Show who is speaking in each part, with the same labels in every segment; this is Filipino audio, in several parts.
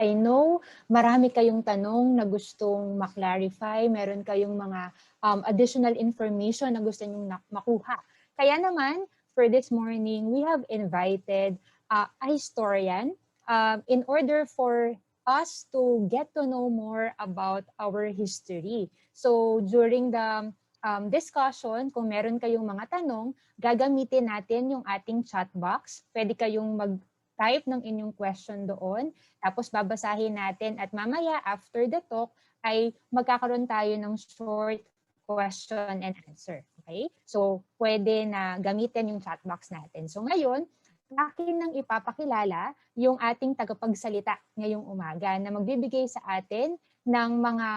Speaker 1: I know marami kayong tanong na gustong ma-clarify, meron kayong mga additional information na gusto nyong makuha. Kaya naman, for this morning, we have invited a historian in order for us to get to know more about our history. So during the discussion, kung meron kayong mga tanong, gagamitin natin yung ating chat box. Pwede kayong mag-type ng inyong question doon. Tapos babasahin natin at mamaya after the talk ay magkakaroon tayo ng short question and answer. Okay? So pwede na gamitin yung chat box natin. So ngayon, akin nang ipapakilala yung ating tagapagsalita ngayong umaga na magbibigay sa atin ng mga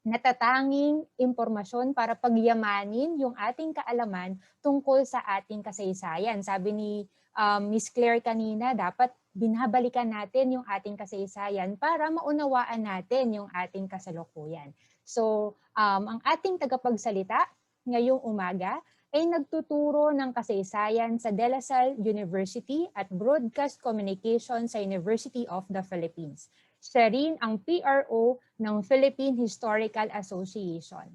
Speaker 1: natatanging impormasyon para pagyamanin yung ating kaalaman tungkol sa ating kasaysayan. Sabi ni Miss Claire kanina, dapat binabalikan natin yung ating kasaysayan para maunawaan natin yung ating kasalukuyan. So, ang ating tagapagsalita ngayong umaga ay nagtuturo ng kasaysayan sa De La Salle University at Broadcast Communication sa University of the Philippines. Siya rin ang PRO ng Philippine Historical Association.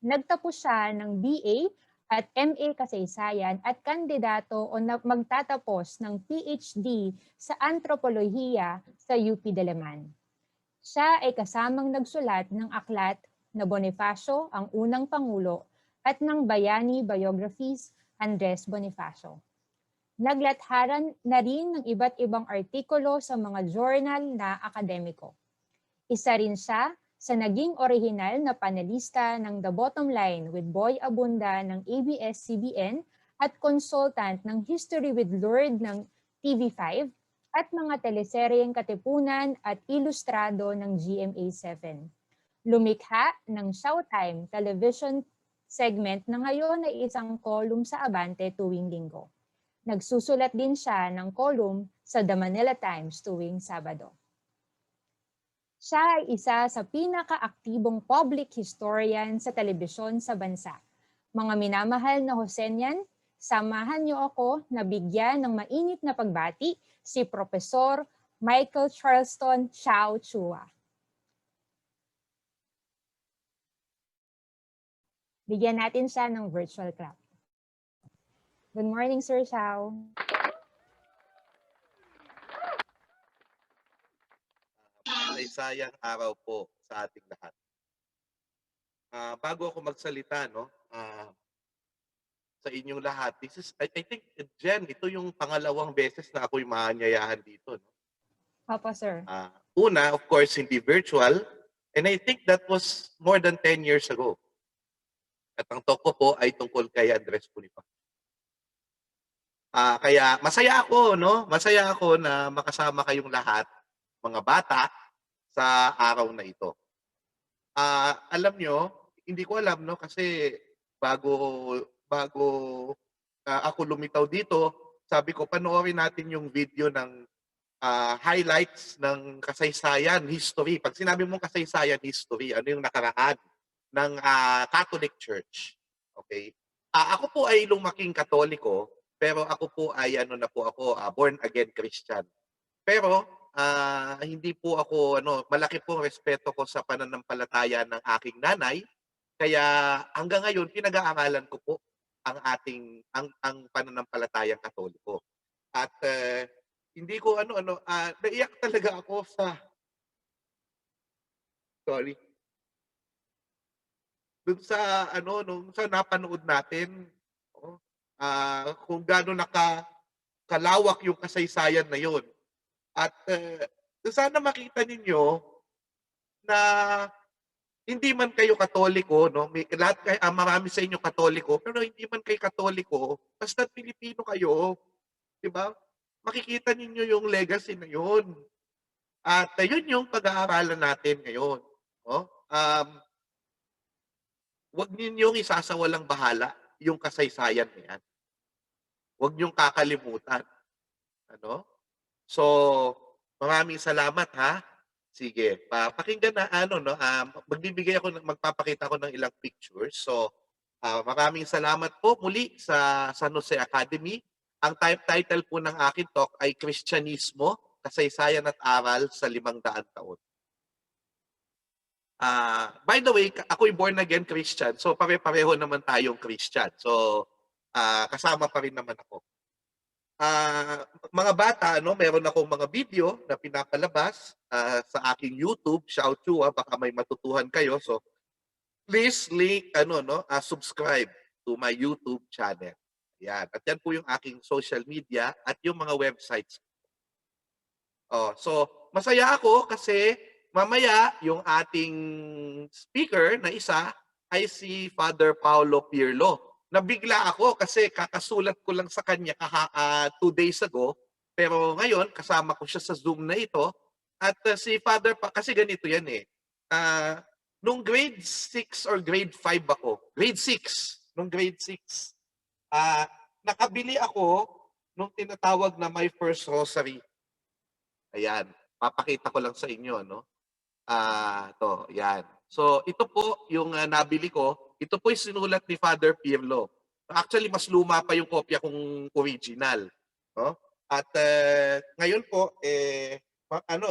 Speaker 1: Nagtapos siya ng BA at MA Kasaysayan at kandidato o magtatapos ng PhD sa Antropolohiya sa UP Diliman. Siya ay kasamang nagsulat ng aklat na Bonifacio, ang unang Pangulo, at ng Bayani Biographies, Andres Bonifacio. Naglatharan na rin ng iba't ibang artikulo sa mga journal na akademiko. Isa rin siya sa naging orihinal na panelista ng The Bottom Line with Boy Abunda ng ABS-CBN at consultant ng History with Lord ng TV5 at mga teleseryeng Katipunan at Ilustrado ng GMA7. Lumikha ng Showtime television segment na ngayon ay isang column sa Abante tuwing linggo. Nagsusulat din siya ng column sa The Manila Times tuwing Sabado. Siya ay isa sa pinaka-aktibong public historian sa telebisyon sa bansa. Mga minamahal na Hosenian, samahan niyo ako na bigyan ng mainit na pagbati si Professor Michael Charleston Chow Chua. Bigyan natin siya ng virtual clap. Good morning, Sir Chow.
Speaker 2: Masaysayang araw po sa ating lahat. Bago ako magsalita, sa inyong lahat, this is, I think, Jen, ito yung pangalawang beses na ako'y maanyayahan dito. No?
Speaker 1: Opo, sir.
Speaker 2: Una, of course, hindi virtual, and I think that was more than 10 years ago. At ang talk ko po ay tungkol kay Andres Bonifacio. Kaya masaya ako, no? Masaya ako na makasama kayong lahat, mga bata, sa araw na ito. Alam nyo, hindi ko alam, no? Kasi bago ako lumitaw dito, sabi ko, panoorin natin yung video ng highlights ng kasaysayan, history. Pag sinabi mong kasaysayan, history, ano yung nakaraan ng Catholic Church. Okay? Ako po ay lumaking Katoliko, pero ako po ay born again Christian. Pero hindi po ako malaki pong respeto ko sa pananampalataya ng aking nanay. Kaya hanggang ngayon pinag-aaralan ko po ang pananampalatayang Katoliko. At hindi ko naiyak talaga ako sa dun sa nung sa napanood natin, kung gaano kalawak yung kasaysayan na yun. At sana makita ninyo na hindi man kayo Katoliko, no? Marami sa inyo Katoliko, pero hindi man kayo Katoliko, basta Pilipino kayo, di ba? Makikita ninyo yung legacy na yun. At yun yung pag-aaralan natin ngayon. No? Huwag ninyong isasawalang bahala yung kasaysayan niyan. Huwag niyong kakalimutan. So, maraming salamat ha. Sige, pakinggan na magpapakita ako ng ilang pictures. So, maraming salamat po muli sa San Jose Academy. Ang title po ng aking talk ay Kristyanismo kasaysayan at aral sa 500 taon. By the way, ako'y born again Christian, so pare-pareho naman tayong Christian. So, kasama pa rin naman ako. Mga bata, no, meron akong mga video na pinapalabas sa aking YouTube. Shout you, baka may matutuhan kayo. So, please link, subscribe to my YouTube channel. Yan. At yan po yung aking social media at yung mga websites. So, masaya ako kasi mamaya yung ating speaker na isa ay si Father Paulo Pirlo. Nabigla ako kasi kakasulat ko lang sa kanya 2 days ago, pero ngayon kasama ko siya sa Zoom na ito. At si Father, kasi ganito yan eh. Nung grade 6 or grade 5 ako, grade 6, nung grade 6, nakabili ako nung tinatawag na My First Rosary. Ayan, papakita ko lang sa inyo, no? Yan. So, ito po yung nabili ko. Ito po yung sinulat ni Father Pirlo. Actually, mas luma pa yung kopya kong original. No? At ngayon po,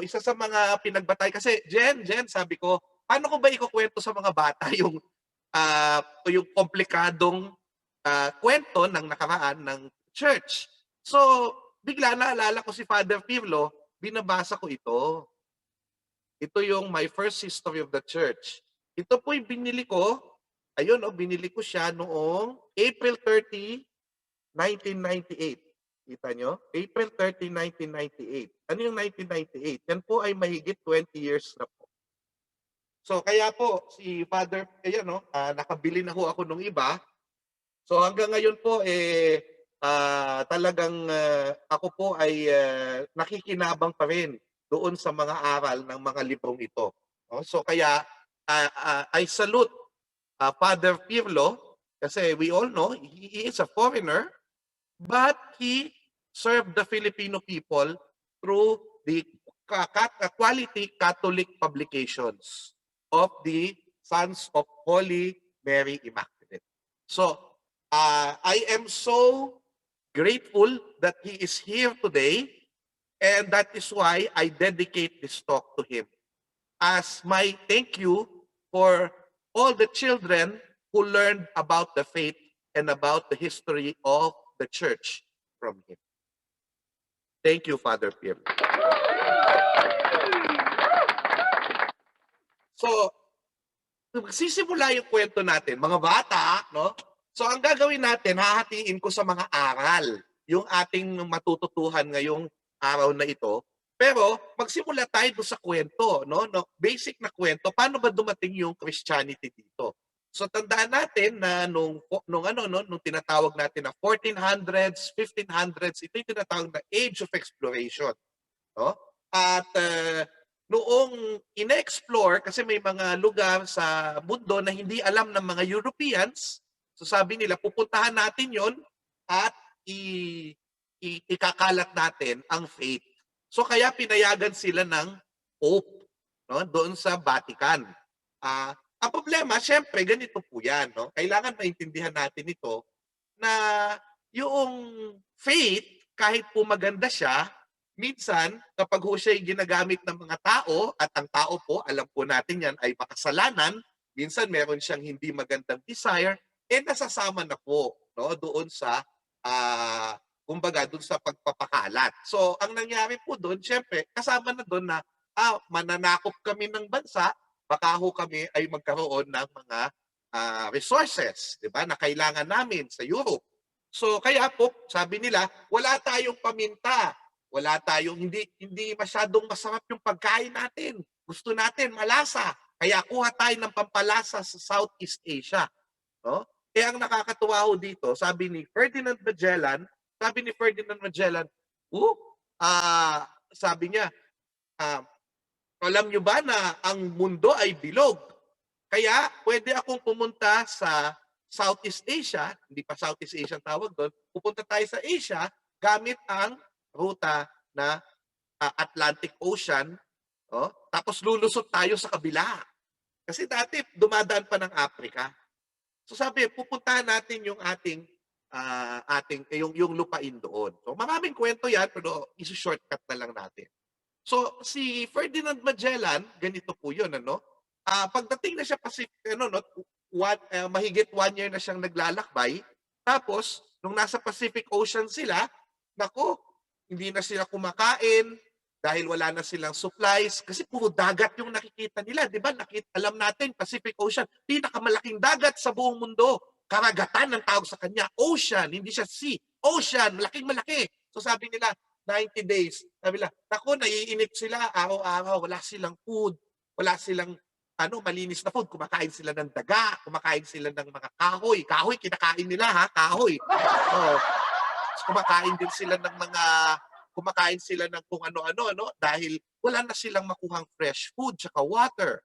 Speaker 2: isa sa mga pinagbatay, kasi Jen, sabi ko, paano ko ba ikukwento sa mga bata yung komplikadong kwento ng nakaraan ng church? So, bigla naalala ko si Father Pirlo, binabasa ko ito. Ito yung My First History of the Church. Ito po'y binili ko. Ayun, binili ko siya noong April 30, 1998. Kita nyo? April 30, 1998. Ano yung 1998? Yan po ay mahigit 20 years na po. So, kaya po, si Father, nakabili na ho ako nung iba. So, hanggang ngayon po, talagang ako po ay nakikinabang pa rin doon sa mga aral ng mga librong ito. So kaya I salute Father Pirlo kasi we all know he is a foreigner, but he served the Filipino people through the quality Catholic publications of the Sons of Holy Mary Immaculate. So I am so grateful that he is here today. And that is why I dedicate this talk to him as my thank you for all the children who learned about the faith and about the history of the church from him. Thank you, Father Pirlo. So, magsisimula yung kwento natin, mga bata, no? So, ang gagawin natin, hahatiin ko sa mga aral yung ating matututuhan ngayong araw na ito. Pero magsimula tayo doon sa kwento, no? Basic na kwento, paano ba dumating yung Christianity dito? So tandaan natin na nung tinatawag natin na 1400s, 1500s, ito yung tinatawag na Age of Exploration, no? At noong ina-explore, kasi may mga lugar sa mundo na hindi alam ng mga Europeans, so sabi nila, pupuntahan natin yon at ikakalat natin ang faith. So kaya pinayagan sila ng Pope, no, doon sa Vatican. Ang problema, syempre, ganito po yan. No? Kailangan maintindihan natin ito na yung faith, kahit po maganda siya, minsan, kapag ho siya ginagamit ng mga tao, at ang tao po, alam po natin yan, ay makasalanan, minsan meron siyang hindi magandang desire, nasasama na po, no, doon sa kumbaga doon sa pagpapakalat. So, ang nangyari po doon, syempre, kasama na doon na mananakop kami ng bansa, baka ho kami ay magkaroon ng mga resources, di ba, na kailangan namin sa Europe. So, kaya po, sabi nila, wala tayong paminta, wala tayong, hindi masyadong masarap yung pagkain natin. Gusto natin malasa. Kaya kuha tayo ng pampalasa sa Southeast Asia. No? Kaya ang nakakatuwa ho dito, sabi ni Ferdinand Magellan, sabi niya, alam nyo ba na ang mundo ay bilog? Kaya pwede akong pumunta sa Southeast Asia, hindi pa Southeast Asia ang tawag doon, pupunta tayo sa Asia gamit ang ruta na Atlantic Ocean, tapos lulusot tayo sa kabila. Kasi dati dumadaan pa ng Africa. So sabi, pupuntahan natin yung yung lupain doon. So maraming kwento yan, pero isu-shortcut na lang natin. So, si Ferdinand Magellan, ganito po yun, ano? Pagdating na siya Pacific, ano, no, mahigit 1 year na siyang naglalakbay. Tapos, nung nasa Pacific Ocean sila, nako, hindi na sila kumakain dahil wala na silang supplies. Kasi puro dagat yung nakikita nila. Di ba? Alam natin, Pacific Ocean, pinakamalaking dagat sa buong mundo. Karagatan ang tawag sa kanya. Ocean, hindi siya sea. Ocean, malaking malaki. So sabi nila, 90 days. Sabi nila, naku, naiinip sila araw-araw, wala silang food, wala silang malinis na food. Kumakain sila ng daga, kumakain sila ng mga kahoy. Kahoy, kinakain nila ha, kahoy. Oh. Kumakain din sila ng kumakain sila ng kung ano-ano, dahil wala na silang makuhang fresh food tsaka water.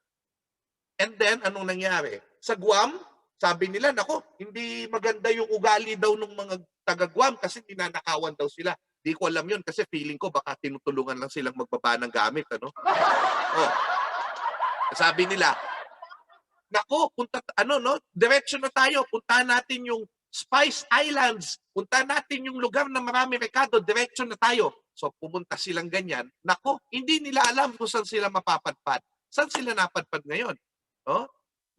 Speaker 2: And then, anong nangyari? Sa Guam, sabi nila, nako, hindi maganda yung ugali daw ng mga taga-Guam kasi ninanakawan daw sila. Di ko alam yun kasi feeling ko baka tinutulungan lang silang magbaba ng gamit, ano? Oh. Sabi nila, nako, diretso na tayo, puntahan natin yung Spice Islands, puntahan natin yung lugar na marami rekado, diretso na tayo. So pumunta silang ganyan, nako, hindi nila alam kung saan sila mapapadpad. Saan sila napadpad ngayon? No?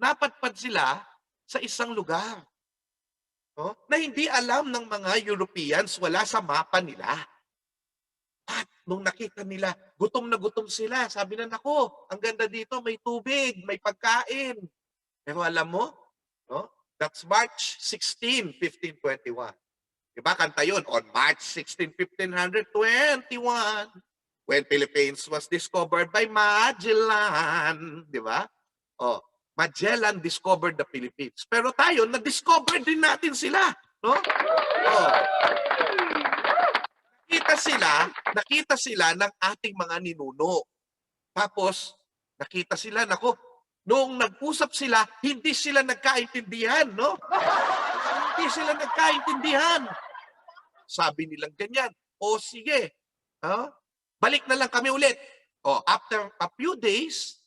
Speaker 2: Napadpad sila sa isang lugar, no? Na hindi alam ng mga Europeans, wala sa mapa nila. At nung nakita nila, gutom na gutom sila. Sabi na, nako, ang ganda dito, may tubig, may pagkain. Pero alam mo, no? That's March 16, 1521. Diba? Kanta yun, on March 16, 1521, when Philippines was discovered by Magellan. Diba? Oh, Magellan discovered the Philippines. Pero tayo, na-discover din natin sila. No? Oh. Nakita sila ng ating mga ninuno. Tapos, nakita sila, nako, noong nag-usap sila, hindi sila nagkaintindihan, no? Hindi sila nagkaintindihan. Sabi nilang ganyan, o sige, balik na lang kami ulit. After a few days,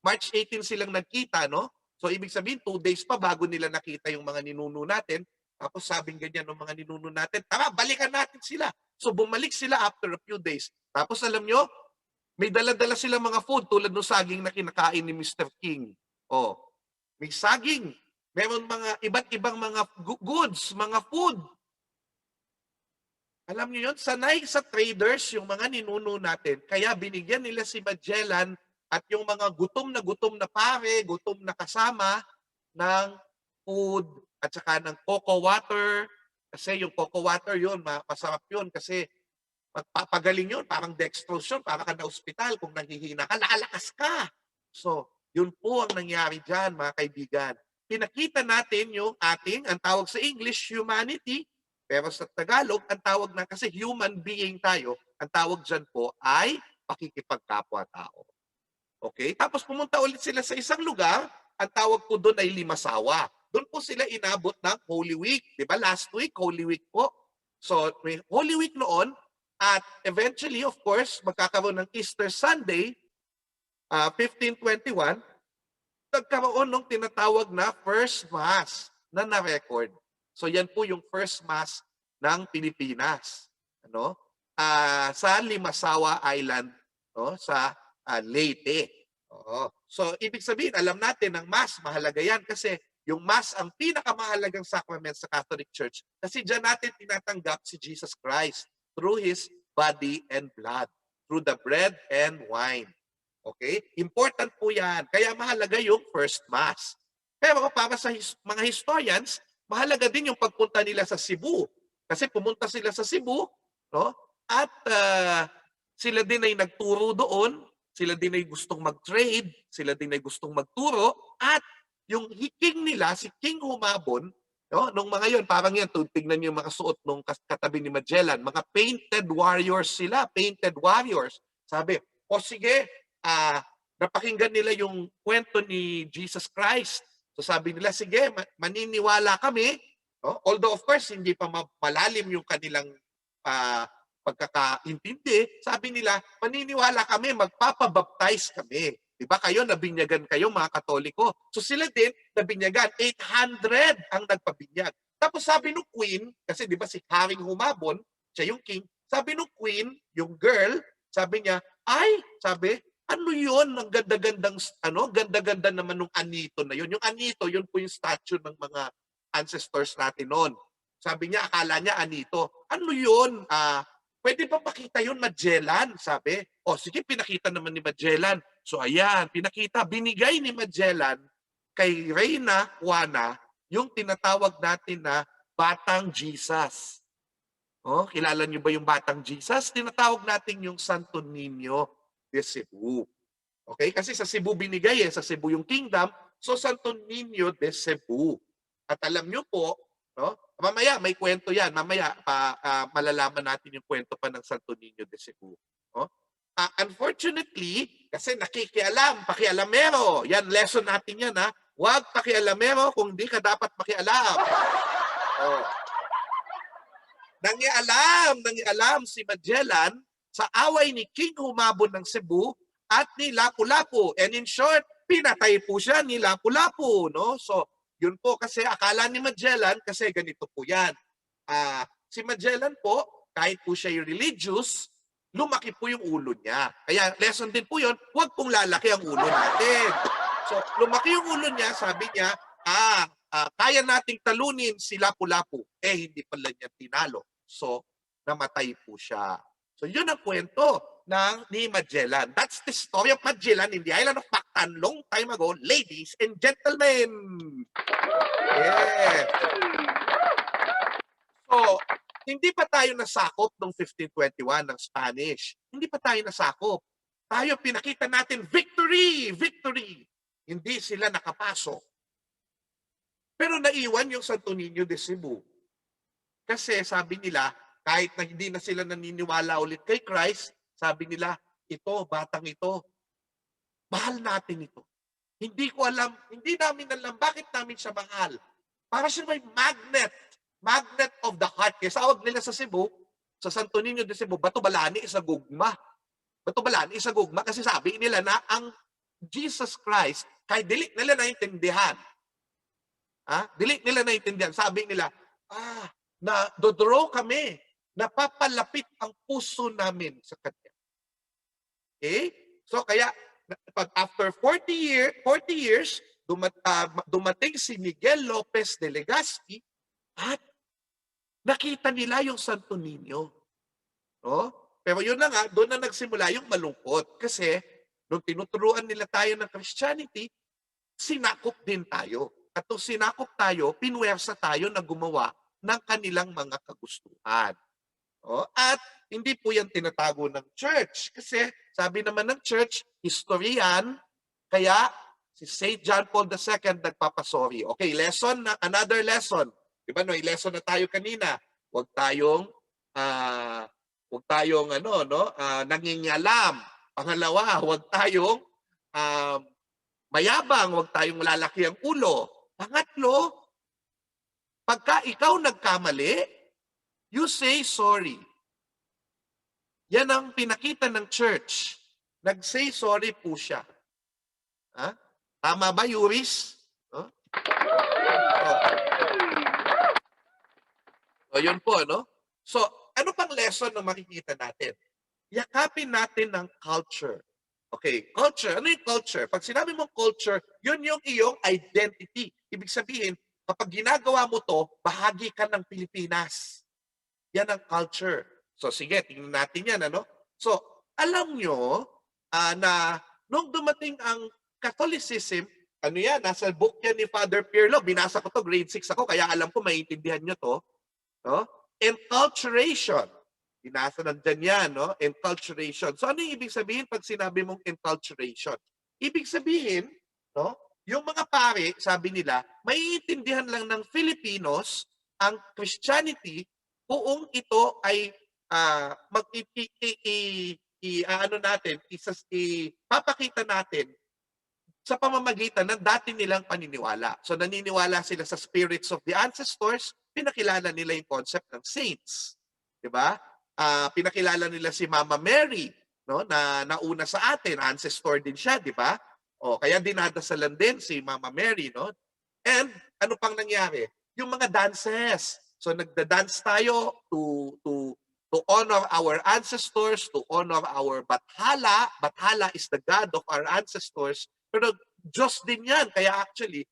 Speaker 2: March 18 silang nagkita, no? So, ibig sabihin, 2 days pa bago nila nakita yung mga ninuno natin. Tapos sabing ganyan ng mga ninuno natin, tara, balikan natin sila. So, bumalik sila after a few days. Tapos, alam nyo, may dala-dala sila mga food tulad ng saging na kinakain ni Mr. King. May saging. Meron mga iba't ibang mga goods, mga food. Alam niyo yun, sanay sa traders yung mga ninuno natin. Kaya binigyan nila si Magellan at yung mga gutom na pare, gutom na kasama ng food at saka ng cocoa water. Kasi yung cocoa water yun, masarap yun kasi magpapagaling yun, parang dextrose yun, para ka na ospital, kung nanghihina ka, lalakas ka. So, yun po ang nangyari dyan, mga kaibigan. Pinakita natin yung ang tawag sa English, humanity, pero sa Tagalog, ang tawag na, kasi human being tayo, ang tawag dyan po ay pakikipagkapwa-tao. Okay? Tapos pumunta ulit sila sa isang lugar, ang tawag po doon ay Limasawa. Doon po sila inabot ng Holy Week. Di ba? Last week, Holy Week po. So, may Holy Week noon, at eventually, of course, magkakaroon ng Easter Sunday, 1521, nagkaroon ng tinatawag na First Mass na na-record. So yan po yung First Mass ng Pilipinas, sa Limasawa Island, sa Leyte. So ibig sabihin, alam natin ng Mass, mahalaga yan kasi yung Mass ang pinakamahalagang sacrament sa Catholic Church kasi dyan natin tinatanggap si Jesus Christ through His body and blood, through the bread and wine. Okay? Important po yan. Kaya mahalaga yung First Mass. Pero para sa mga historians, mahalaga din yung pagpunta nila sa Cebu. Kasi pumunta sila sa Cebu, no? At sila din ay nagturo doon, sila din ay gustong mag-trade, sila din ay gustong magturo, at yung king nila, si King Humabon, nung mga yon, parang yan, tignan niyo yung mga suot nung katabi ni Magellan, mga painted warriors sila, painted warriors. Sabi, o sige, napakinggan nila yung kwento ni Jesus Christ. So sabi nila, sige, maniniwala kami. Although of course, hindi pa malalim yung kanilang pagkakaintindi. Sabi nila, maniniwala kami, magpapabaptize kami. Diba kayo, nabinyagan kayo mga Katoliko. So sila din, nabinyagan. 800 ang nagpabinyag. Tapos sabi ng queen, kasi diba si Haring Humabon, siya yung king, sabi ng queen, yung girl, sabi niya, Ay, sabi, ano yun? Ang ganda-gandang, ganda-ganda naman nung anito na yun. Yung anito, yun po yung statue ng mga ancestors natin noon. Sabi niya, akala niya anito. Ano yun? Pwede ba pakita yun, Magellan? Sabi. O, sige, pinakita naman ni Magellan. So, ayan, pinakita. Binigay ni Magellan kay Reyna Juana yung tinatawag natin na Batang Jesus. Oh, kilala niyo ba yung Batang Jesus? Tinatawag natin yung Santo Niño de Cebu. Okay? Kasi sa Cebu binigay sa Cebu yung kingdom, so Santo Niño de Cebu. At alam niyo po, no? Mamaya may kwento 'yan. Mamaya malalaman natin yung kwento pa ng Santo Niño de Cebu, no? Unfortunately, kasi pakialamero. Yan lesson natin 'yan ha. Huwag pakialamero kung di ka dapat makialam. Oh. Nangialam si Magellan sa away ni King Humabon ng Cebu at ni Lapu-Lapu. And in short, pinatay po siya ni Lapu-Lapu, no? So, yun po kasi akala ni Magellan kasi ganito po yan. Si Magellan po, kahit po siya yung religious, lumaki po yung ulo niya. Kaya lesson din po yun, huwag pong lalaki ang ulo natin. So, lumaki yung ulo niya, sabi niya, kaya nating talunin si Lapu-Lapu. Hindi pala niya tinalo. So, namatay po siya. So, yun ang kwento ni Magellan. That's the story of Magellan in the island of Mactan long time ago, ladies and gentlemen. Yes. So, hindi pa tayo nasakop noong 1521 ng Spanish. Hindi pa tayo nasakop. Tayo pinakita natin victory! Victory! Hindi sila nakapasok. Pero naiwan yung Santo Niño de Cebu. Kasi sabi nila, kahit na hindi na sila naniniwala ulit kay Christ, sabi nila, ito, batang ito, mahal natin ito. Hindi ko alam, hindi namin alam bakit namin siya mahal. Para siya may magnet of the heart. Kaya sawag nila sa Cebu, sa Santo Niño de Cebu, Bato Balani isa gugma. Bato Balani isa gugma kasi sabi nila na ang Jesus Christ, kahit dili nila naintindihan, dili nila naintindihan, sabi nila, na dodraw kami, napapalapit ang puso namin sa Kanya. Okay? So kaya, pag after 40 years, dumating si Miguel Lopez de Legazpi at nakita nila yung Santo Niño. No? Pero yun na nga, doon na nagsimula yung malungkot. Kasi, nung tinuturuan nila tayo ng Christianity, sinakop din tayo. At nung sinakop tayo, pinwersa tayo na gumawa ng kanilang mga kagustuhan. At hindi po yan tinatago ng church. Kasi sabi naman ng church, historian, kaya si St. John Paul II nagpapasori. Okay, another lesson. Diba, may lesson na tayo kanina. Huwag tayong nangingialam. Pangalawa, huwag tayong mayabang, huwag tayong lalaki ang ulo. Pangatlo, pagka ikaw nagkamali, you say sorry. Yan ang pinakita ng church. Nag-say sorry po siya. Tama ba, Yuris? So, yun po, no? So, ano pang lesson na makikita natin? Yakapin natin ng culture. Okay, culture. Ano yung culture? Pag sinabi mong culture, yun yung iyong identity. Ibig sabihin, kapag ginagawa mo to, bahagi ka ng Pilipinas. Yan ang culture. So sige, tingnan natin yan. So, alam nyo na nung dumating ang Catholicism, nasa book yan ni Father Pirlo. Binasa ko to, grade 6 ako, kaya alam ko, maiintindihan nyo to. No? Enculturation. Binasa nandyan yan, no? Enculturation. So ano yung ibig sabihin pag sinabi mong enculturation? Ibig sabihin, no? Yung mga pare, sabi nila, maiintindihan lang ng Filipinos ang Christianity kung ito ay papakita natin sa pamamagitan ng dati nilang paniniwala. So naniniwala sila sa spirits of the ancestors, pinakilala nila yung concept ng saints. Diba? Pinakilala nila si Mama Mary, no, na nauna sa atin, ancestor din siya, di ba? Kaya dinadasalan din si Mama Mary, no? And ano pang nangyari? Yung mga dances. So nagda-dance tayo to to honor our ancestors, to honor our Bathala. Bathala is the god of our ancestors. Pero Diyos din yan. Kaya actually,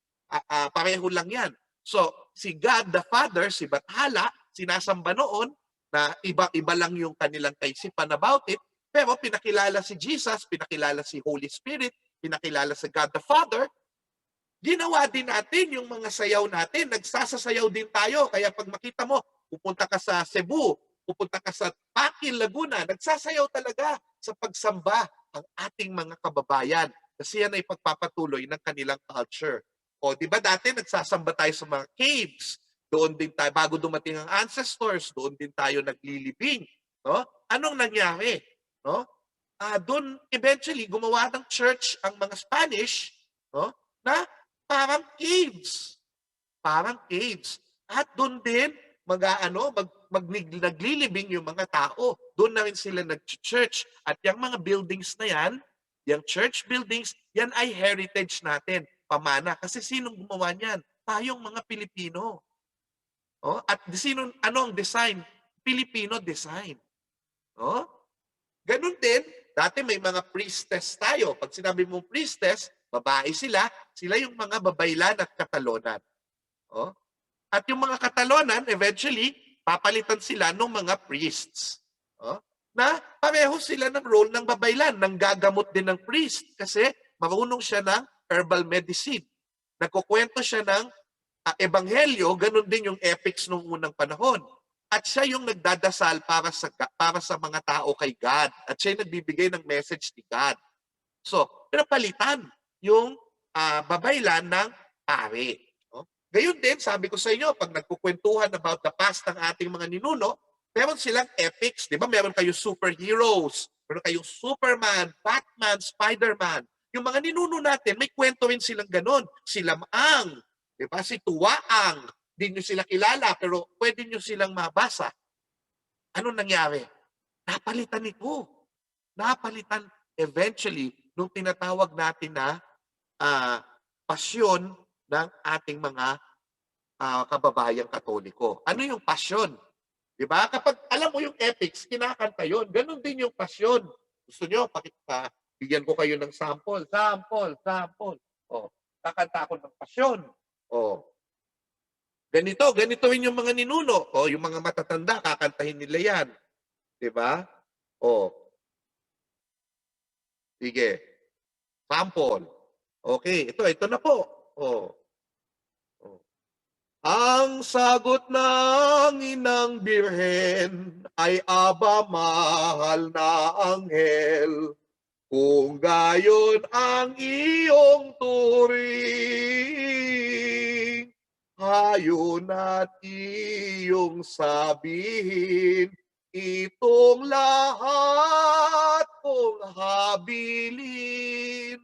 Speaker 2: pareho lang yan. So, si God the Father, si Bathala, sinasamba noon na iba-iba lang yung kanilang kaisipan about it. Pero pinakilala si Jesus, pinakilala si Holy Spirit, pinakilala si God the Father. Ginawa din natin yung mga sayaw natin. Nagsasasayaw din tayo. Kaya pag makita mo, pupunta ka sa Cebu, pupunta ka sa Pakil, Laguna, nagsasayaw talaga sa pagsamba ang ating mga kababayan. Kasi yan ay pagpapatuloy ng kanilang culture. O, di ba dati nagsasamba tayo sa mga caves? Doon din tayo, bago dumating ang ancestors, doon din tayo naglilibing. No? Anong nangyari? No? Doon, eventually, gumawa ng church ang mga Spanish, no? Na parang caves. Parang caves. At doon din, naglilibing yung mga tao. Doon na rin sila nag-church. At yung mga buildings na yan, yung church buildings, yan ay heritage natin, pamana. Kasi sinong gumawa niyan? Tayong mga Pilipino. Oh, at anong design? Filipino design. Oh? Ganun din, dati may mga priestess tayo. Pag sinabi mong priestess, babae sila yung mga babaylan at katalonan. Oh? At yung mga katalonan, eventually, papalitan sila ng mga priests. Oh? Na pareho sila ng role ng babaylan, nang gagamot din ng priest kasi marunong siya ng herbal medicine. Nagkukwento siya ng ebanghelyo, ganun din yung epics nung unang panahon. At siya yung nagdadasal para sa mga tao kay God. At siya yung nagbibigay ng message ni God. So, pinapalitan yung babaylan ng pare. No? Gayun din, sabi ko sa inyo, pag nagkukwentuhan about the past ng ating mga ninuno, meron silang epics. Di ba? Meron kayong superheroes. Meron kayong Superman, Batman, Spider-Man. Yung mga ninuno natin, may kwento rin silang ganun. Si Lamang, di ba? Si Tuwaang. Hindi nyo sila kilala, pero pwede nyo silang mabasa. Ano nangyari? Napalitan ito. Napalitan eventually nung tinatawag natin na pasyon ng ating mga kababayang Katoliko. Ano yung pasyon? Diba? Kapag alam mo yung epics, kinakanta yun. Ganon din yung pasyon. Gusto nyo, bigyan ko kayo ng sample. Sample. O, kakanta ako ng pasyon. O, ganito rin yung mga ninuno. O, yung mga matatanda, kakantahin nila yan. Diba? O, sige. Sample. Okay, ito na po. O. Ang sagot ng inang birhen ay aba mahal na anghel. Kung gayon ang iyong turing, hayon at iyong sabihin, itong lahat kong habilin.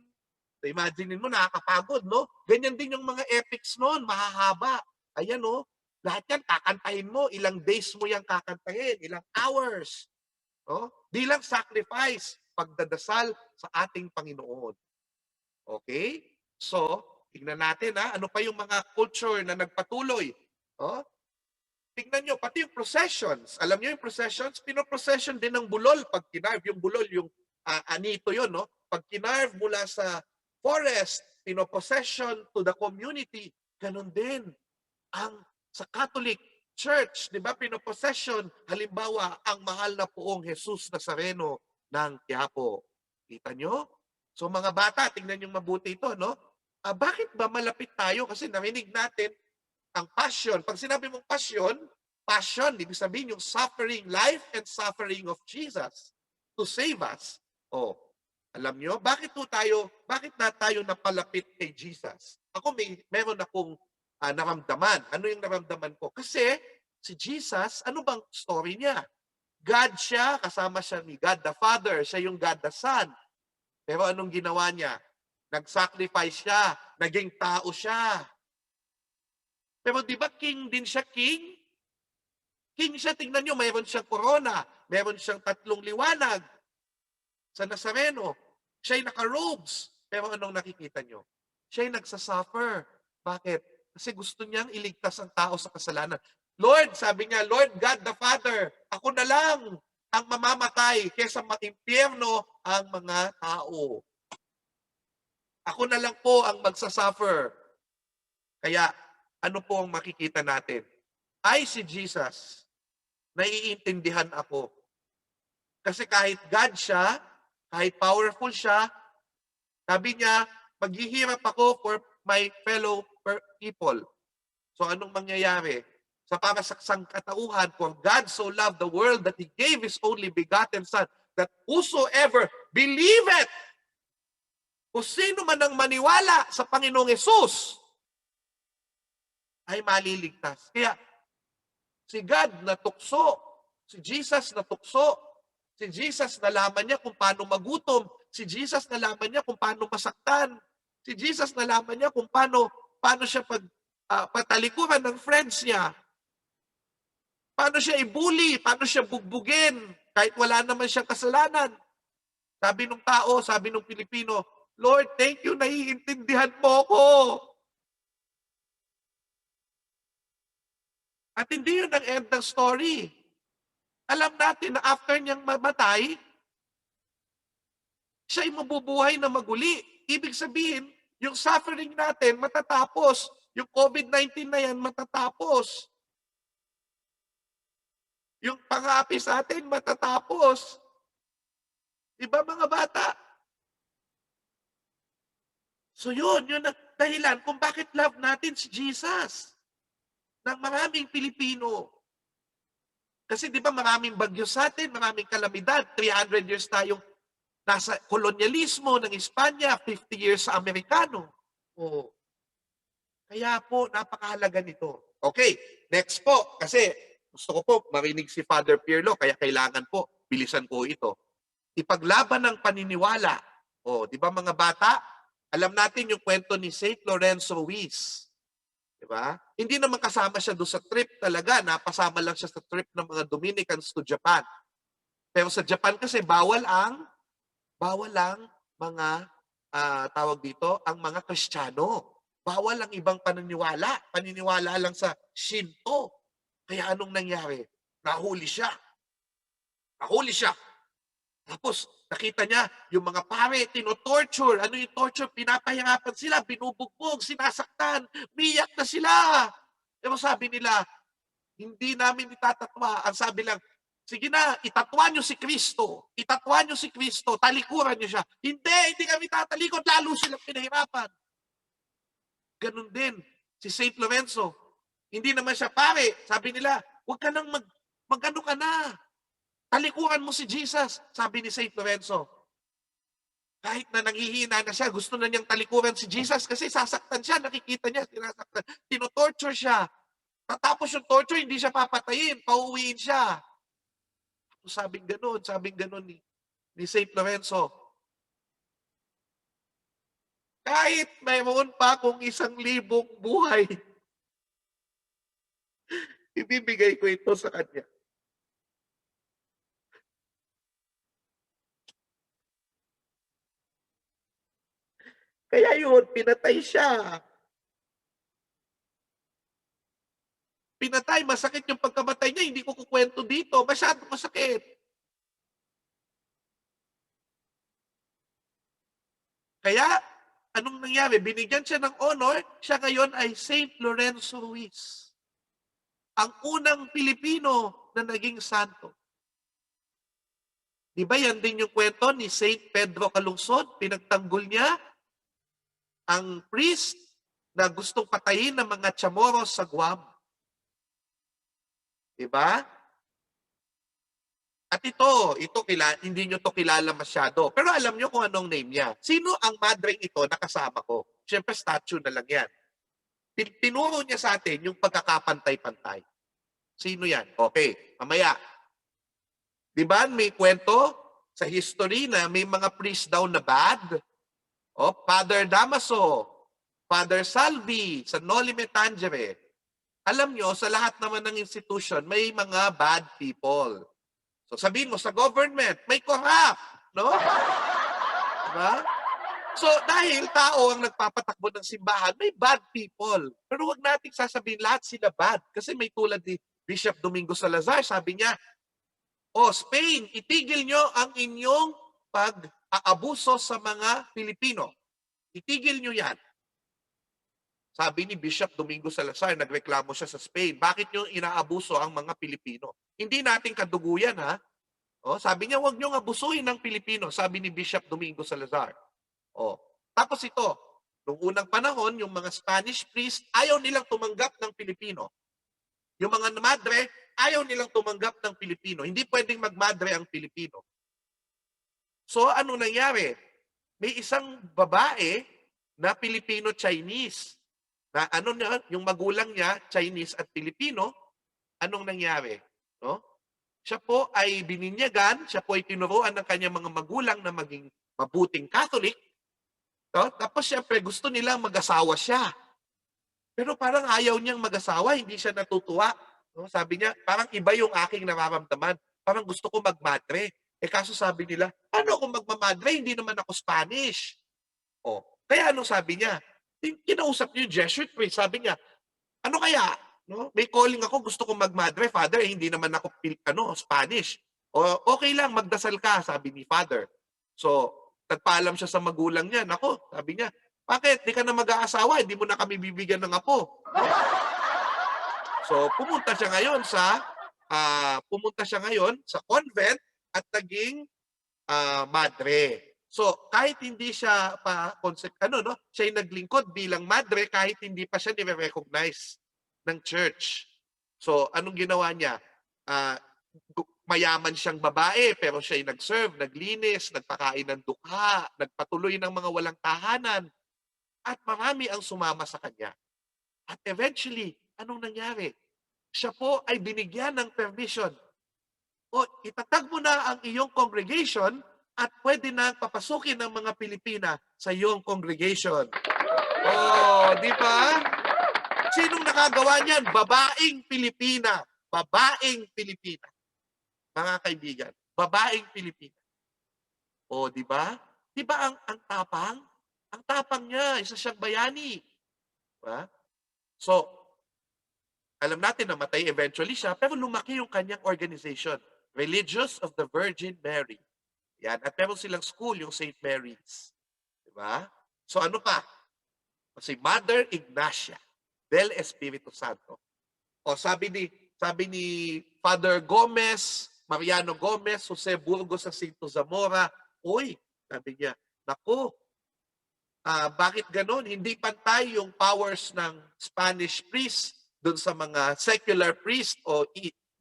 Speaker 2: So, imagine mo, nakakapagod, no? Ganyan din yung mga epics noon, mahahaba. Ayan, no? Lahat yan, kakantahin mo. Ilang days mo yan kakantahin, ilang hours. No? Di lang sacrifice, pagdadasal sa ating Panginoon. Okay? So, tingnan natin, ano pa yung mga culture na nagpatuloy. Oh? Tingnan nyo, pati yung processions. Alam nyo yung processions? Pinoprocession din ng bulol. Pag kinarve yung bulol, yung anito yun, no? Pag kinarve mula sa forest, pinoprocession to the community. Ganon din. Sa Catholic Church, di ba, pinoprocession, halimbawa, ang mahal na poong Jesus Nazareno ng Quiapo. Kita nyo? So mga bata, tingnan nyo mabuti ito, no? Bakit ba malapit tayo? Kasi narinig natin ang passion. Pag sinabi mong passion, ibig sabihin yung suffering, life and suffering of Jesus to save us. Oh, alam nyo, bakit na tayo napalapit kay Jesus? Ako meron akong naramdaman. Ano yung naramdaman ko? Kasi si Jesus, ano bang story niya? God siya, kasama siya ni God the Father, siya yung God the Son. Pero anong ginawa niya? Nag-sacrifice siya, naging tao siya. Pero di ba king din siya, king? King siya, tingnan nyo, mayroon siyang corona, mayroon siyang 3 liwanag sa Nazareno. Siya'y naka-robes. Pero anong nakikita nyo? Siya'y nagsasuffer. Bakit? Kasi gusto niyang iligtas ang tao sa kasalanan. Lord, sabi niya, Lord God the Father, ako na lang ang mamamatay kaysa maimpyerno ang mga tao. Ako na lang po ang magsasuffer. Kaya, ano po ang makikita natin? Ay, si Jesus, naiintindihan ako. Kasi kahit God siya, kahit powerful siya, sabi niya, maghihirap ako for my fellow people. So anong mangyayari? Para sa sangkatauhan, for God so loved the world that He gave His only begotten Son, that whosoever believeth, kung sino man ang maniwala sa Panginoong Yesus, ay maliligtas. Kaya, si God natukso, si Jesus natukso, si Jesus nalaman niya kung paano magutom, si Jesus nalaman niya kung paano masaktan, si Jesus nalaman niya kung paano siya patalikuran ng friends niya, paano siya ibuli, paano siya bugbugin, kahit wala naman siyang kasalanan. Sabi nung tao, sabi nung Pilipino, Lord, thank you, naiintindihan mo ko. At hindi yun ang end ng story. Alam natin na after niyang mamatay, siya ay mabubuhay na maguli. Ibig sabihin, yung suffering natin matatapos. Yung COVID-19 na yan matatapos. Yung pang-aapis natin matatapos. Diba mga bata? So yun ang dahilan kung bakit love natin si Jesus ng maraming Pilipino. Kasi di ba maraming bagyo sa atin, maraming kalamidad, 300 years tayong nasa kolonyalismo ng Espanya, 50 years sa Amerikano. O, kaya po, napakahalaga nito. Okay, next po, kasi gusto ko po marinig si Father Pirlo, kaya kailangan po, bilisan ko ito. Ipaglaban ng paniniwala. O, di ba mga bata, alam natin yung kwento ni St. Lorenzo Ruiz. Diba? Hindi naman kasama siya doon sa trip talaga. Napasama lang siya sa trip ng mga Dominicans to Japan. Pero sa Japan kasi bawal ang mga tawag dito, ang mga Kristiyano. Bawal ang ibang paniniwala. Paniniwala lang sa Shinto. Kaya anong nangyari? Nahuli siya. Tapos, nakita niya, yung mga pare, tinotorture. Ano yung torture? Pinapahirapan sila, binubugbog, sinasaktan, miyak na sila. Pero sabi nila, hindi namin itatatwa. Ang sabi lang, sige na, itatwa niyo si Kristo. Itatwa niyo si Kristo, talikuran niyo siya. Hindi kami tatalikod, lalo silang pinahirapan. Ganun din, si St. Lorenzo. Hindi naman siya pare. Sabi nila, huwag ka nang mag-ano ka na. Talikuran mo si Jesus, sabi ni St. Lorenzo. Kahit na nanghihina na siya, gusto na niyang talikuran si Jesus kasi sasaktan siya, nakikita niya, sinasaktan. Tinotorture siya. Tapos yung torture, hindi siya papatayin, pauwiin siya. Sabing ganun ni St. Lorenzo. Kahit mayroon pa akong 1,000 buhay, ibibigay ko ito sa kanya. Kaya yun, pinatay siya. Pinatay, masakit yung pagkamatay niya, hindi ko kukwento dito, masyadong masakit. Kaya, anong nangyari? Binigyan siya ng honor, siya ngayon ay St. Lorenzo Ruiz. Ang unang Pilipino na naging santo. Di ba yan din yung kwento ni St. Pedro Calungsod? Pinagtanggol niya ang priest na gustong patayin ng mga Chamorros sa Guam. Diba? At ito hindi nyo to kilala masyado. Pero alam nyo kung anong name niya. Sino ang madre ito na kasama ko? Siyempre, statue na lang yan. Tinuro niya sa atin yung pagkakapantay-pantay. Sino yan? Okay, mamaya. Diba may kwento sa history na may mga priest daw na bad? O, Father Damaso, Father Salvi, sa Noli Me Tangere. Alam nyo, sa lahat naman ng institution, may mga bad people. So sabihin mo, sa government, may corrupt. No? Diba? So, dahil tao ang nagpapatakbo ng simbahan, may bad people. Pero wag nating sasabihin lahat sila bad. Kasi may tulad ni Bishop Domingo Salazar, sabi niya, Spain, itigil nyo ang inyong pag-aabuso sa mga Pilipino. Itigil nyo yan. Sabi ni Bishop Domingo Salazar, nagreklamo siya sa Spain, bakit nyo inaabuso ang mga Pilipino? Hindi natin kaduguyan, ha? Sabi niya, wag nyo abusuhin ng Pilipino, sabi ni Bishop Domingo Salazar. Tapos ito, noong unang panahon, yung mga Spanish priest, ayaw nilang tumanggap ng Pilipino. Yung mga madre, ayaw nilang tumanggap ng Pilipino. Hindi pwedeng magmadre ang Pilipino. So, ano nangyari? May isang babae na Pilipino-Chinese. Na yung magulang niya, Chinese at Pilipino, anong nangyari? No? Siya po ay bininyagan, siya po ay tinuruan ng kanyang mga magulang na maging mabuting Catholic. Tapos siyempre gusto nilang mag-asawa siya. Pero parang ayaw niyang mag-asawa, hindi siya natutuwa. Sabi niya, parang iba yung aking nararamdaman. Parang gusto ko magmadre. Kaso sabi nila, ano kung magmamadre? Hindi naman ako Spanish. Kaya anong sabi niya? Kinausap niyo yung Jesuit priest. Sabi niya, ano kaya? May calling ako, gusto ko magmadre, Father. Hindi naman ako Spanish. Okay lang, magdasal ka, sabi ni Father. So, nagpaalam siya sa magulang niya. Nako, sabi niya, bakit? Di ka na mag-aasawa, hindi mo na kami bibigyan ng apo. So, pumunta siya ngayon sa convent at naging madre. So, kahit hindi siya siya ay naglingkod bilang madre kahit hindi pa siya nire-recognize ng church. So, anong ginawa niya? Mayaman siyang babae, pero siya ay nag-serve, naglinis, nagpakain ng dukha, nagpatuloy ng mga walang tahanan. At marami ang sumama sa kanya. At eventually, anong nangyari? Siya po ay binigyan ng permission. Itatag mo na ang iyong congregation at pwede na papasukin ng mga Pilipina sa iyong congregation. Di ba? Sinong nakagawa niyan? Babaeng Pilipina. Babaeng Pilipina. Mga kaibigan, babaeng Pilipina. Di ba? Di ba ang tapang? Ang tapang niya, isa siyang bayani. Diba? So, alam natin na matay eventually siya, pero lumaki yung kanyang organization, Religious of the Virgin Mary. Yan. At meron silang school, yung St. Mary's. Diba? So ano pa? Si Mother Ignacia del Espiritu Santo. Sabi ni Father Gomez, Mariano Gomez, Jose Burgos sa Sinto Zamora, sabi niya, naku, bakit ganon? Hindi pantay yung powers ng Spanish priest doon sa mga secular priest o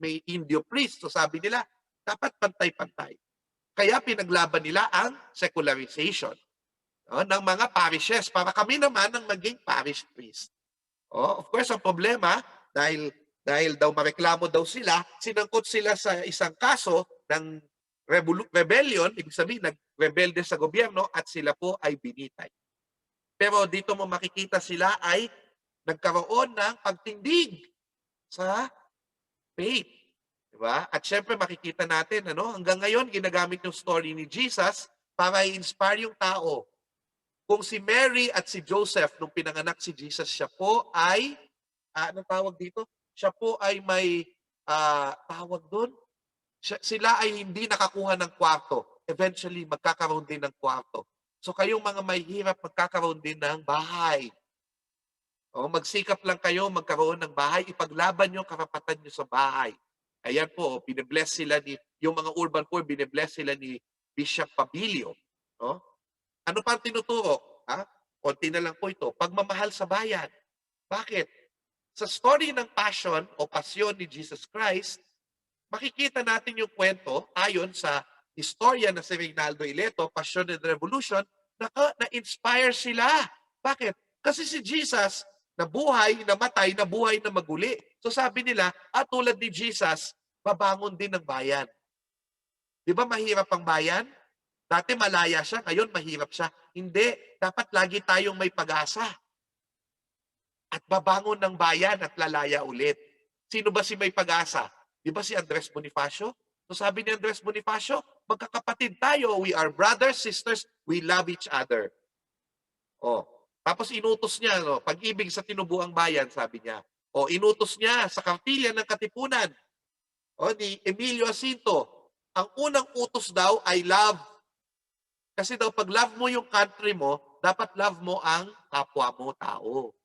Speaker 2: may Indio priest. So sabi nila, dapat pantay-pantay. Kaya pinaglaban nila ang secularization ng mga parishes para kami naman ang maging parish priest. Of course, ang problema, dahil daw mareklamo daw sila, sinangkot sila sa isang kaso ng rebellion, ibig sabihin, nagrebelde sa gobyerno at sila po ay binitay. Pero dito mo makikita sila ay nagkaroon ng pagtindig sa faith. Diba? At syempre makikita natin, hanggang ngayon ginagamit yung story ni Jesus para i-inspire yung tao. Kung si Mary at si Joseph, nung pinanganak si Jesus, siya po ay, anong tawag dito? Siya po ay may tawag doon. Sila ay hindi nakakuha ng kwarto. Eventually, magkakaroon din ng kwarto. So kayong mga may hirap, magkakaroon din ng bahay. Magsikap lang kayo, magkaroon ng bahay, ipaglaban nyo karapatan nyo sa bahay. Ayan po, binibless sila yung mga urban poor, binibless sila ni Bishop Pabilio. Ano pa ang tinuturo? Konti na lang po ito. Pagmamahal sa bayan. Bakit? Sa story ng passion o pasyon ni Jesus Christ, makikita natin yung kwento ayon sa historia na si Reynaldo Ileto, Passion and Revolution, na-inspire sila. Bakit? Kasi si Jesus, nabuhay, namatay, nabuhay na maguli. So sabi nila, tulad ni Jesus, babangon din ng bayan. Di ba mahirap ang bayan? Dati malaya siya, ngayon mahirap siya. Hindi, dapat lagi tayong may pag-asa. At babangon ng bayan at lalaya ulit. Sino ba si may pag-asa? Di ba si Andres Bonifacio? So sabi ni Andres Bonifacio, magkakapatid tayo. We are brothers, sisters, we love each other. Oh, tapos inutos niya, no, pag-ibig sa tinubuang bayan, sabi niya. O inutos niya sa Kapilya ng Katipunan, o ni Emilio Jacinto. Ang unang utos daw ay love. Kasi daw pag love mo yung country mo, dapat love mo ang kapwa mo tao.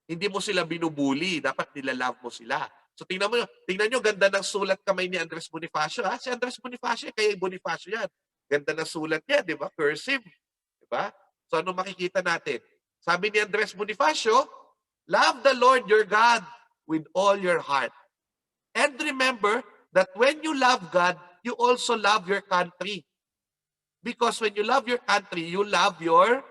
Speaker 2: Hindi mo sila binubuli, dapat nila-love mo sila. So tingnan nyo, ganda ng sulat kamay ni Andres Bonifacio. Ha? Si Andres Bonifacio, kaya Bonifacio yan. Ganda ng sulat niya, di ba? Cursive. Di ba? So ano makikita natin? Sabi ni Andres Bonifacio, love the Lord your God with all your heart. And remember that when you love God, you also love your country. Because when you love your country, you love your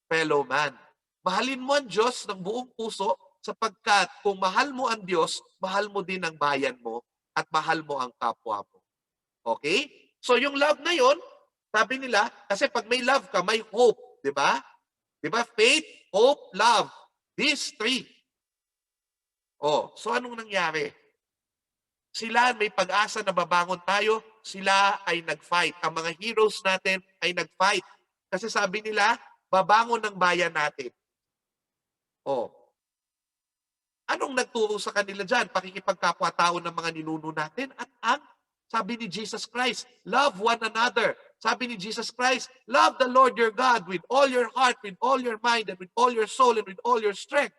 Speaker 2: fellow man. Mahalin mo ang Diyos ng buong puso sapagkat kung mahal mo ang Diyos, mahal mo din ang bayan mo at mahal mo ang kapwa mo. Okay? So yung love na yon, sabi nila, kasi pag may love ka, may hope. Di ba? Di ba? Faith, hope, love. These three. Oh, so anong nangyari? Sila may pag-asa na babangon tayo, sila ay nag-fight. Ang mga heroes natin ay nag-fight. Kasi sabi nila, babangon ng bayan natin. Oh, anong nagturo sa kanila dyan? Pakikipagkapwa-tao ng mga ninuno natin at ang sabi ni Jesus Christ, love one another. Sabi ni Jesus Christ, love the Lord your God with all your heart, with all your mind, and with all your soul, and with all your strength.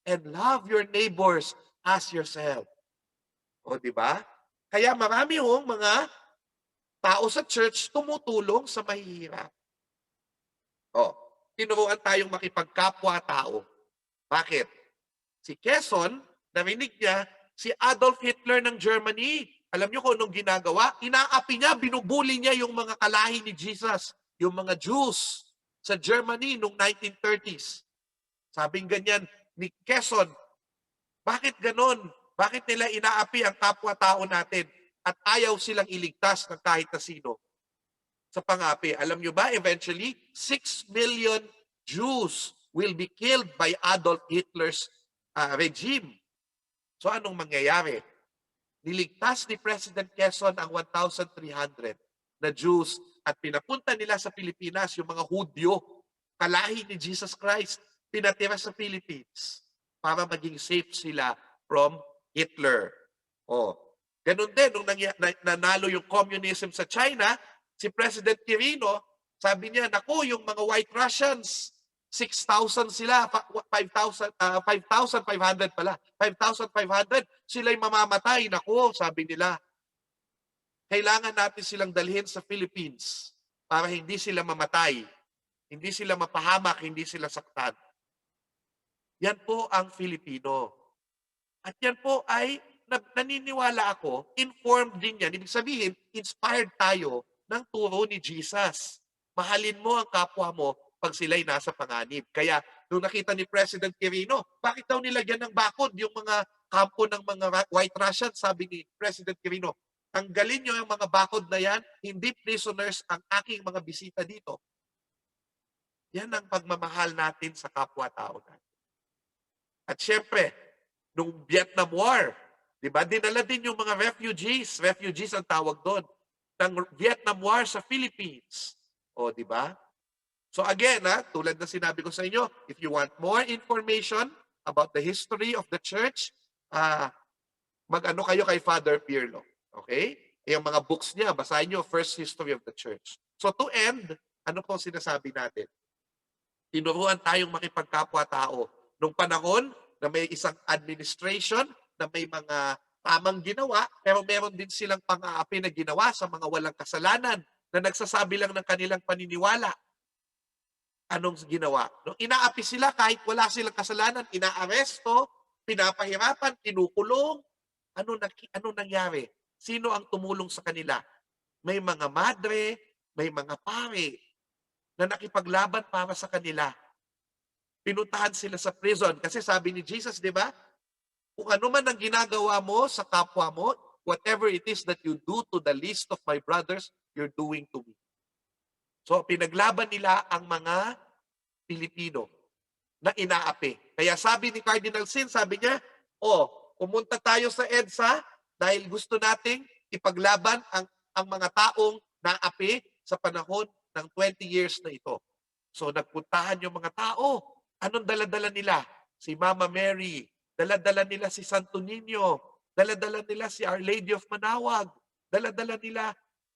Speaker 2: And love your neighbors as yourself. O, di ba? Kaya marami hong mga tao sa church tumutulong sa mahihirap. O, tinuruan tayong makipagkapwa-tao. Bakit? Si Quezon, narinig niya, si Adolf Hitler ng Germany. Alam niyo kung anong ginagawa? Inaapi niya, binubuli niya yung mga kalahi ni Jesus, yung mga Jews sa Germany noong 1930s. Sabing ganyan ni Quezon, bakit ganon? Bakit nila inaapi ang kapwa-tao natin at ayaw silang iligtas ng kahit na sino sa pangapi? Alam nyo ba, eventually, 6 million Jews will be killed by Adolf Hitler's regime. So anong mangyayari? Niligtas ni President Quezon ang 1,300 na Jews at pinapunta nila sa Pilipinas yung mga Hudyo, kalahi ni Jesus Christ, pinatira sa Philippines para maging safe sila from Hitler. Oh, ganun din, nung nanalo yung communism sa China, si President Quirino, sabi niya, naku, yung mga White Russians, 6,000 sila, 5,500 pala, 5,500, sila'y mamamatay. Naku, sabi nila, kailangan natin silang dalhin sa Philippines para hindi sila mamatay, hindi sila mapahamak, hindi sila saktan. Yan po ang Filipino. At yan po ay, naniniwala ako, informed din yan. Ibig sabihin, inspired tayo ng turo ni Jesus. Mahalin mo ang kapwa mo pag sila'y nasa panganib. Kaya, nung nakita ni President Quirino, bakit daw nilagyan ng bakod yung mga kampo ng mga White Russians? Sabi ni President Quirino, tanggalin nyo yung mga bakod na yan, hindi prisoners ang aking mga bisita dito. Yan ang pagmamahal natin sa kapwa-tao natin. At syempre, nung Vietnam War, di ba, dinala din yung mga refugees ang tawag doon, ng Vietnam War sa Philippines. O, di ba? So again, tulad na sinabi ko sa inyo, if you want more information about the history of the church, mag-ano kayo kay Father Pirlo. Okay? Yung mga books niya, basahin nyo, First History of the Church. So to end, ano po sinasabi natin? Tinuruan tayong makipagkapwa-tao. Nung panahon na may isang administration na may mga tamang ginawa, pero meron din silang pang-aapi na ginawa sa mga walang kasalanan na nagsasabi lang ng kanilang paniniwala. Anong ginawa? No, inaapi sila kahit wala silang kasalanan, inaaresto, pinapahirapan, kinukulong. Ano nangyari? Sino ang tumulong sa kanila? May mga madre, may mga pare na nakipaglaban para sa kanila. Pinuntahan sila sa prison kasi sabi ni Jesus, di ba? Kung ano man ang ginagawa mo sa kapwa mo, whatever it is that you do to the least of my brothers, you're doing to me. So pinaglaban nila ang mga Pilipino na inaapi. Kaya sabi ni Cardinal Sin, sabi niya, pumunta tayo sa EDSA dahil gusto nating ipaglaban ang mga taong naapi sa panahon ng 20 years na ito. So nagpuntahan yung mga tao. Anong dala-dala nila? Si Mama Mary. Dala-dala nila si Santo Niño. Dala-dala nila si Our Lady of Manawag. Dala-dala nila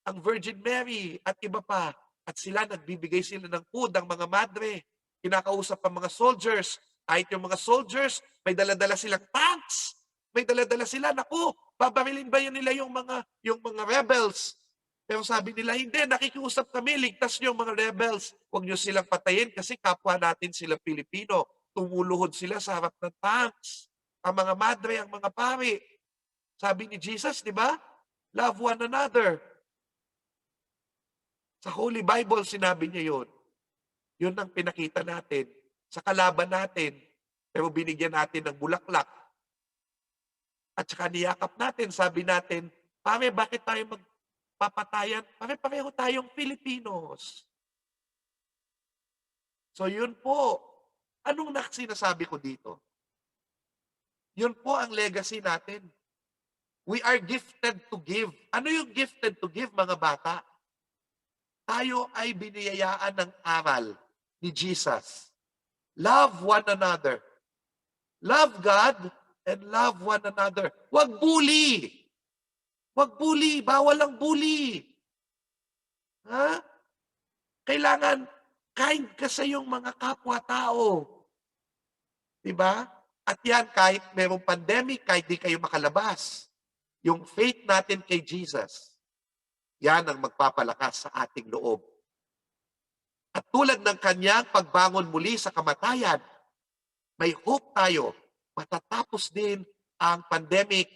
Speaker 2: ang Virgin Mary at iba pa. At sila nagbibigay sila ng food, ang mga madre. Kinakausap ang mga soldiers. Kahit yung mga soldiers, may dala-dala silang tanks. May dala-dala sila. Naku, babarilin ba yun nila yung mga rebels? Pero sabi nila, hindi, nakikiusap kami, ligtas niyo ang mga rebels. Huwag niyo silang patayin kasi kapwa natin sila Pilipino. Tumuluhod sila sa harap ng tanks. Ang mga madre, ang mga pari. Sabi ni Jesus, di ba? Love one another. Sa Holy Bible, sinabi niya yun. Yun ang pinakita natin sa kalaban natin. Pero binigyan natin ng bulaklak. At saka niyakap natin, sabi natin, pare, bakit tayo papatayan? Pare-pareho tayong Filipinos. So yun po. Anong sinasabi ko dito? Yun po ang legacy natin. We are gifted to give. Ano yung gifted to give, mga bata? Tayo ay biniyayaan ng aral ni Jesus. Love one another. Love God and love one another. Huwag bully. Huwag bully. Bawal ang bully. Ha? Kailangan kind ka sa iyong mga kapwa-tao. Diba? At yan, kahit merong pandemic, kahit di kayo makalabas, yung faith natin kay Jesus, yan ang magpapalakas sa ating loob. At tulad ng kanyang pagbangon muli sa kamatayan, may hope tayo. Matatapos din ang pandemic.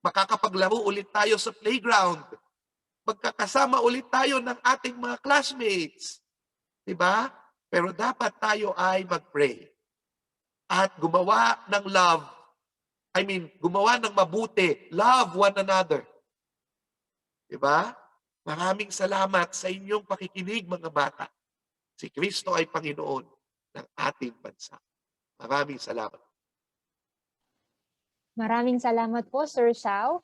Speaker 2: Makakapaglaro ulit tayo sa playground. Magkakasama ulit tayo ng ating mga classmates. Diba? Pero dapat tayo ay mag-pray. At gumawa ng love. Gumawa ng mabuti. Love one another. Diba? Maraming salamat sa inyong pakikinig, mga bata. Si Kristo ay Panginoon ng ating bansa. Maraming salamat.
Speaker 1: Maraming salamat po, Sir Xiao.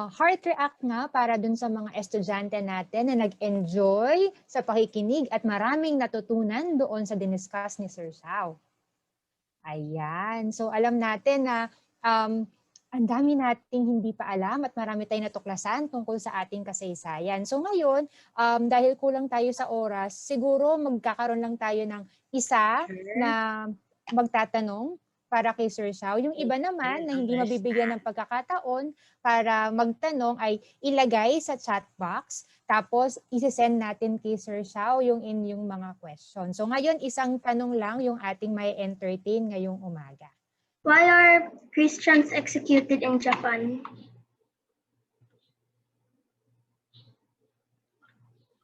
Speaker 1: Heart react nga para dun sa mga estudyante natin na nag-enjoy sa pakikinig at maraming natutunan doon sa diniscuss ni Sir Xiao. Ayan. So alam natin na ang dami nating hindi pa alam at marami tayong natuklasan tungkol sa ating kasaysayan. So ngayon, dahil kulang tayo sa oras, siguro magkakaroon lang tayo ng isa na magtatanong para kay Sir Xiao. Yung iba naman na hindi mabibigyan ng pagkakataon para magtanong ay ilagay sa chat box. Tapos isi-send natin kay Sir Xiao yung inyong mga questions. So ngayon, isang tanong lang yung ating may entertain ngayong umaga.
Speaker 3: Why are Christians executed in Japan?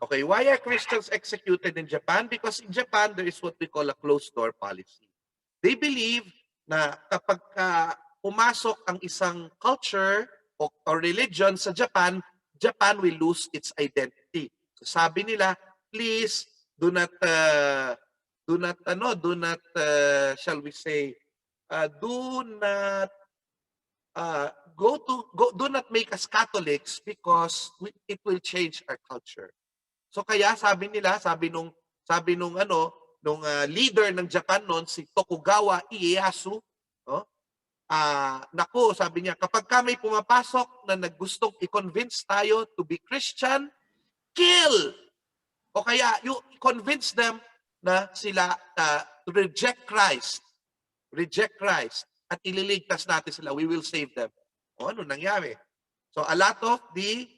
Speaker 2: Okay, why are Christians executed in Japan? Because in Japan, there is what we call a closed-door policy. They believe na kapag pumasok ang isang culture o religion sa Japan, Japan will lose its identity. So sabi nila, please do not shall we say, do not make us Catholics because it will change our culture. So kaya sabi nung leader ng Japan noon, si Tokugawa Ieyasu, sabi niya, kapag may pumapasok na naggustong i-convince tayo to be Christian, kill! O kaya, you convince them na sila to reject Christ. Reject Christ. At ililigtas natin sila. We will save them. O ano nangyari? So a lot of the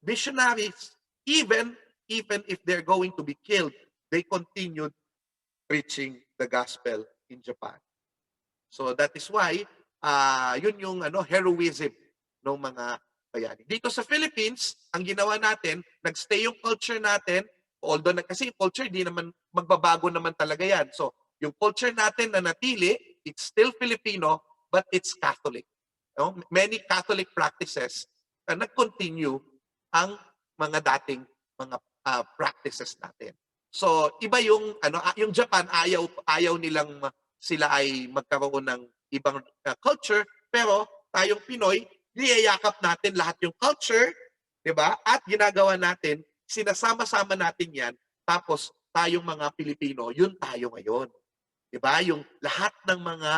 Speaker 2: missionaries, even if they're going to be killed, they continued preaching the gospel in Japan. So that is why yun yung heroism ng mga bayani. Dito sa Philippines, ang ginawa natin, nagstay yung culture natin, although kasi culture di naman magbabago naman talaga yan. So yung culture natin na natili, it's still Filipino, but it's Catholic. Many Catholic practices nag-continue ang mga dating mga practices natin. So, iba yung yung Japan ayaw nilang sila ay magkaroon ng ibang culture, pero tayong Pinoy, niyayakap natin lahat yung culture, 'di ba? At ginagawa natin, sinasama-sama natin 'yan, tapos tayong mga Pilipino, yun tayo ngayon. Diba? Yung lahat ng mga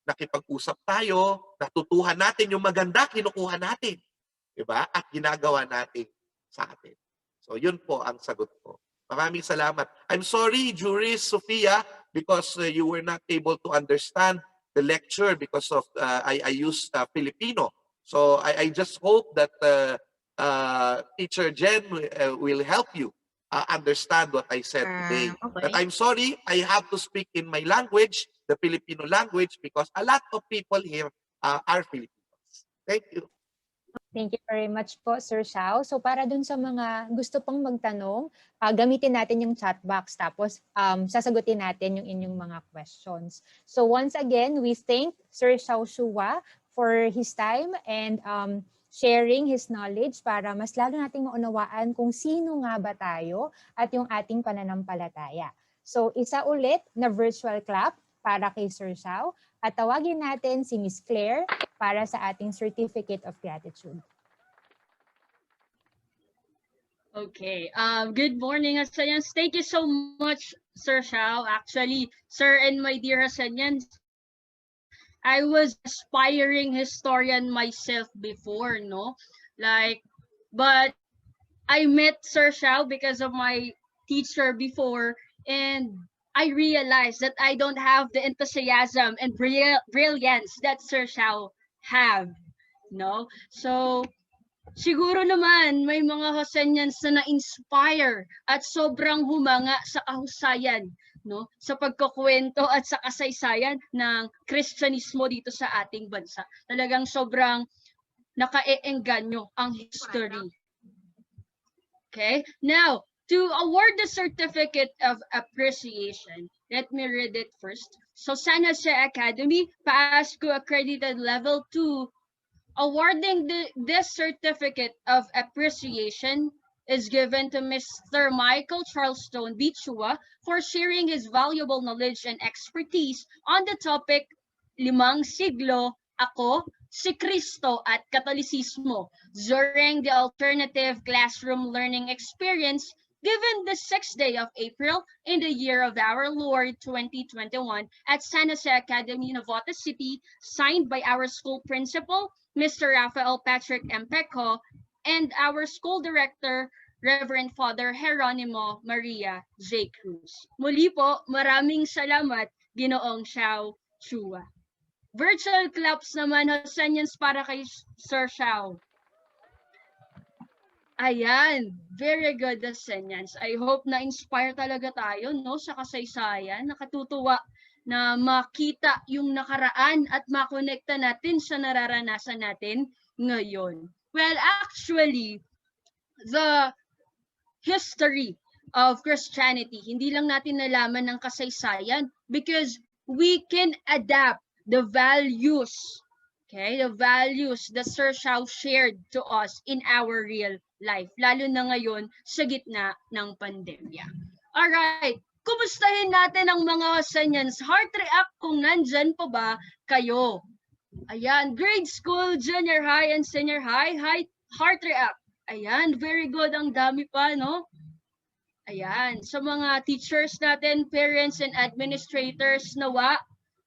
Speaker 2: nakipag-usap tayo, natutuhan natin yung maganda, kinukuha natin. Diba? At ginagawa natin sa atin. So yun po ang sagot ko. Maraming salamat. I'm sorry, Juris, Sophia, because you were not able to understand the lecture because of I used Filipino. So I just hope that Teacher Jen will help you understand what I said today.
Speaker 4: Okay.
Speaker 2: But I'm sorry, I have to speak in my language, the Filipino language, because a lot of people here are Filipinos. Thank you.
Speaker 1: Thank you very much po, Sir Xiao. So para dun sa mga gusto pang magtanong, gamitin natin yung chat box tapos sasagutin natin yung inyong mga questions. So once again, we thank Sir Xiao Shua for his time and sharing his knowledge para mas lalo nating maunawaan kung sino nga ba tayo at yung ating pananampalataya. So isa ulit na virtual clap para kay Sir Xiao at tawagin natin si Miss Claire para sa ating Certificate of Gratitude.
Speaker 4: Okay. Good morning, Hasanyans. Thank you so much, Sir Xiao. Actually, Sir and my dear Hasanyans, I was aspiring historian myself before, no? But I met Sir Xiao because of my teacher before, and I realized that I don't have the enthusiasm and brilliance that Sir Xiao have, no? So, siguro naman may mga Hosenians na na-inspire at sobrang humanga sa kahusayan, no, sa pagkukwento at sa kasaysayan ng Kristyanismo dito sa ating bansa. Talagang sobrang nakaeengganyo ang history. Okay? Now, to award the Certificate of Appreciation, let me read it first. So, San Jose Academy, PASCO Accredited Level 2, awarding this Certificate of Appreciation is given to Mr. Michael Charleston Bichua for sharing his valuable knowledge and expertise on the topic Limang Siglo, Ako, si Kristo at Katolisismo during the alternative classroom learning experience given the 6th day of April in the year of our Lord 2021 at San Jose Academy, Navotas City, signed by our school principal, Mr. Rafael Patrick Empeco, and our school director, Reverend Father Geronimo Maria J. Cruz. Muli po, maraming salamat, Ginoong Xiao Shua. Virtual claps naman, Hosenians, para kay Sir Xiao. Ayan, very good, Hosenians. I hope na-inspire talaga tayo, no, sa kasaysayan. Nakatutuwa na makita yung nakaraan at makonekta natin sa nararanasan natin ngayon. Well, actually, the history of Christianity, hindi lang natin nalaman ng kasaysayan because we can adapt the values, okay, the values that Sir Xiao shared to us in our real life, lalo na ngayon sa gitna ng pandemya. Alright, kumustahin natin ang mga Hosenians. Heart react kung nandyan pa ba kayo. Ayan, grade school, junior high, and senior high, heart react. Ayan, very good. Ang dami pa, no? Ayan, sa mga teachers natin, parents and administrators, nawa,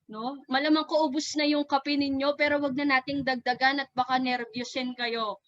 Speaker 4: no? Malamang ko ubos na yung kape ninyo, pero wag na nating dagdagan at baka nervyusin kayo.